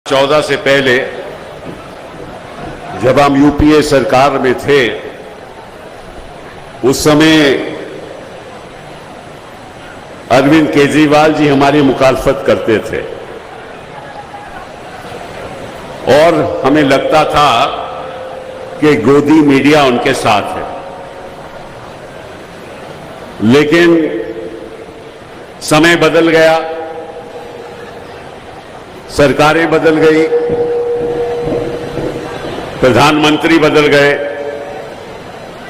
14 से पहले जब हम यूपीए सरकार में थे उस समय अरविंद केजरीवाल जी हमारी मुखालफत करते थे और हमें लगता था कि गोदी मीडिया उनके साथ है। लेकिन समय बदल गया, सरकारें बदल गई, प्रधानमंत्री बदल गए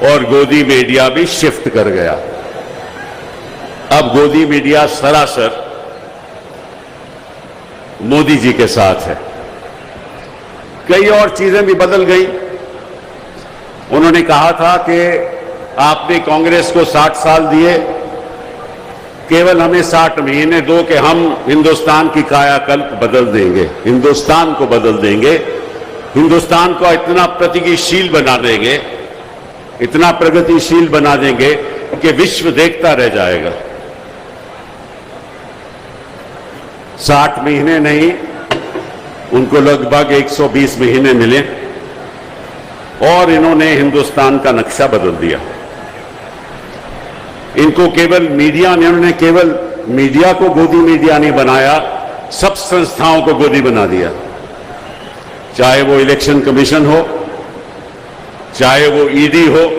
और गोदी मीडिया भी शिफ्ट कर गया। अब गोदी मीडिया सरासर मोदी जी के साथ है। कई और चीजें भी बदल गई। उन्होंने कहा था कि आपने कांग्रेस को 60 साल दिए, केवल हमें 60 महीने दो कि हम हिंदुस्तान की कायाकल्प बदल देंगे, हिंदुस्तान को बदल देंगे, हिंदुस्तान को इतना प्रगतिशील बना देंगे, इतना प्रगतिशील बना देंगे कि विश्व देखता रह जाएगा। 60 महीने नहीं, उनको लगभग 120 महीने मिले और इन्होंने हिंदुस्तान का नक्शा बदल दिया। इनको केवल मीडिया ने, उन्होंने केवल मीडिया को गोदी मीडिया नहीं बनाया, सब संस्थाओं को गोदी बना दिया। चाहे वो इलेक्शन कमीशन हो, चाहे वो ईडी हो,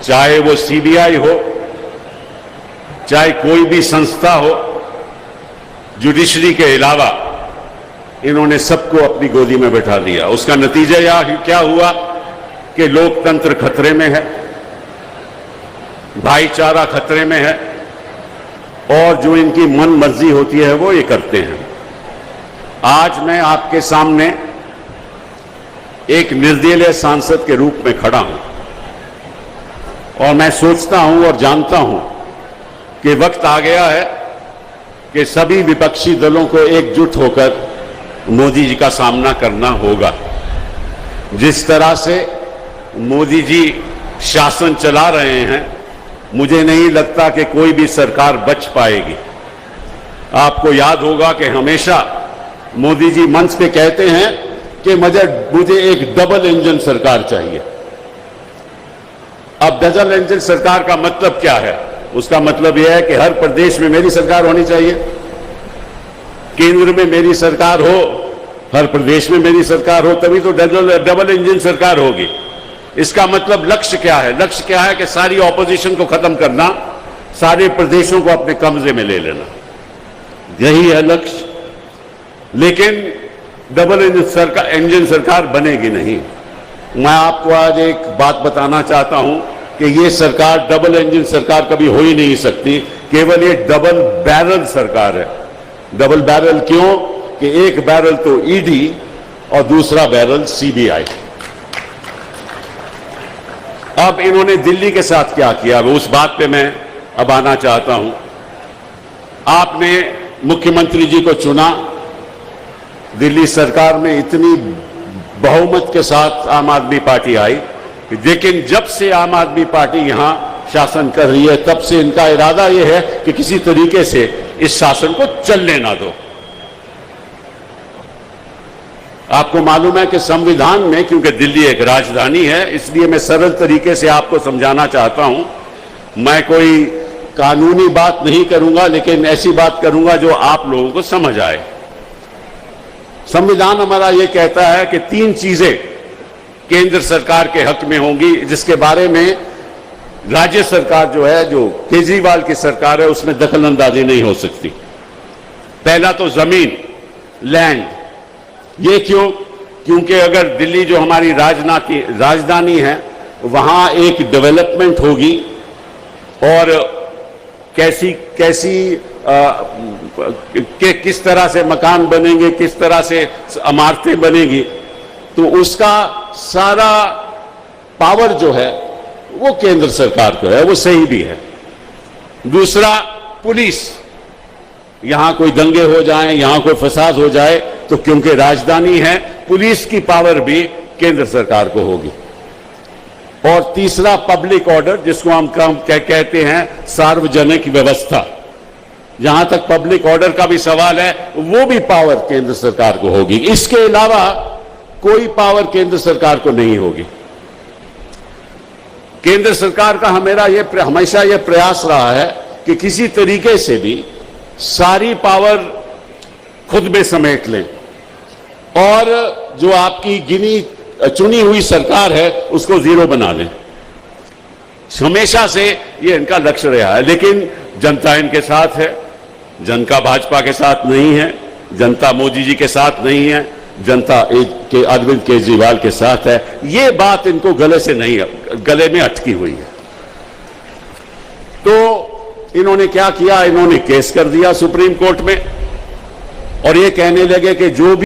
चाहे वो सीबीआई हो, चाहे कोई भी संस्था हो, जुडिशरी के अलावा इन्होंने सबको अपनी गोदी में बैठा दिया। उसका नतीजा यह क्या हुआ कि लोकतंत्र खतरे में है, भाईचारा खतरे में है और जो इनकी मन मर्जी होती है वो ये करते हैं। आज मैं आपके सामने एक निर्दलीय सांसद के रूप में खड़ा हूं और मैं सोचता हूं और जानता हूं कि वक्त आ गया है कि सभी विपक्षी दलों को एकजुट होकर मोदी जी का सामना करना होगा। जिस तरह से मोदी जी शासन चला रहे हैं, मुझे नहीं लगता कि कोई भी सरकार बच पाएगी। आपको याद होगा कि हमेशा मोदी जी मंच पे कहते हैं कि मुझे एक डबल इंजन सरकार चाहिए। अब डबल इंजन सरकार का मतलब क्या है? उसका मतलब यह है कि हर प्रदेश में मेरी सरकार होनी चाहिए, केंद्र में मेरी सरकार हो, हर प्रदेश में मेरी सरकार हो, तभी तो डबल इंजन सरकार होगी। इसका मतलब लक्ष्य क्या है? लक्ष्य क्या है कि सारी ऑपोजिशन को खत्म करना, सारे प्रदेशों को अपने कब्जे में ले लेना, यही है लक्ष्य। लेकिन डबल इंजन सरकार बनेगी नहीं। मैं आपको आज एक बात बताना चाहता हूं कि ये सरकार डबल इंजन सरकार कभी हो ही नहीं सकती। केवल ये डबल बैरल सरकार है। डबल बैरल क्यों? कि एक बैरल तो ईडी और दूसरा बैरल सीबीआई। अब इन्होंने दिल्ली के साथ क्या किया, उस बात पे मैं अब आना चाहता हूं। आपने मुख्यमंत्री जी को चुना, दिल्ली सरकार में इतनी बहुमत के साथ आम आदमी पार्टी आई, लेकिन जब से आम आदमी पार्टी यहां शासन कर रही है तब से इनका इरादा यह है कि किसी तरीके से इस शासन को चलने ना दो। आपको मालूम है कि संविधान में, क्योंकि दिल्ली एक राजधानी है, इसलिए मैं सरल तरीके से आपको समझाना चाहता हूं। मैं कोई कानूनी बात नहीं करूंगा, लेकिन ऐसी बात करूंगा जो आप लोगों को समझ आए। संविधान हमारा यह कहता है कि 3 चीजें केंद्र सरकार के हक में होंगी, जिसके बारे में राज्य सरकार जो है, जो केजरीवाल की सरकार है, उसमें दखल अंदाजी नहीं हो सकती। पहला तो जमीन, लैंड। ये क्यों? क्योंकि अगर दिल्ली जो हमारी राजधानी है, वहां एक डेवलपमेंट होगी और किस तरह से मकान बनेंगे, किस तरह से इमारतें बनेगी, तो उसका सारा पावर जो है वो केंद्र सरकार को है, वो सही भी है। दूसरा, पुलिस। यहां कोई दंगे हो जाएं, यहां कोई फसाद हो जाए, तो क्योंकि राजधानी है, पुलिस की पावर भी केंद्र सरकार को होगी। और तीसरा, पब्लिक ऑर्डर, जिसको हम कहते हैं सार्वजनिक व्यवस्था। जहां तक पब्लिक ऑर्डर का भी सवाल है, वो भी पावर केंद्र सरकार को होगी। इसके अलावा कोई पावर केंद्र सरकार को नहीं होगी। केंद्र सरकार का हमेशा यह प्रयास रहा है कि किसी तरीके से भी सारी पावर खुद में समेट लें और जो आपकी चुनी हुई सरकार है उसको जीरो बना लें। हमेशा से ये इनका लक्ष्य रहा है, लेकिन जनता इनके साथ है, जनता भाजपा के साथ नहीं है, जनता मोदी जी के साथ नहीं है, जनता अरविंद केजरीवाल के साथ है। ये बात इनको गले में अटकी हुई है। तो इन्होंने क्या किया, इन्होंने केस कर दिया सुप्रीम कोर्ट में और ये कहने लगे कि जो भी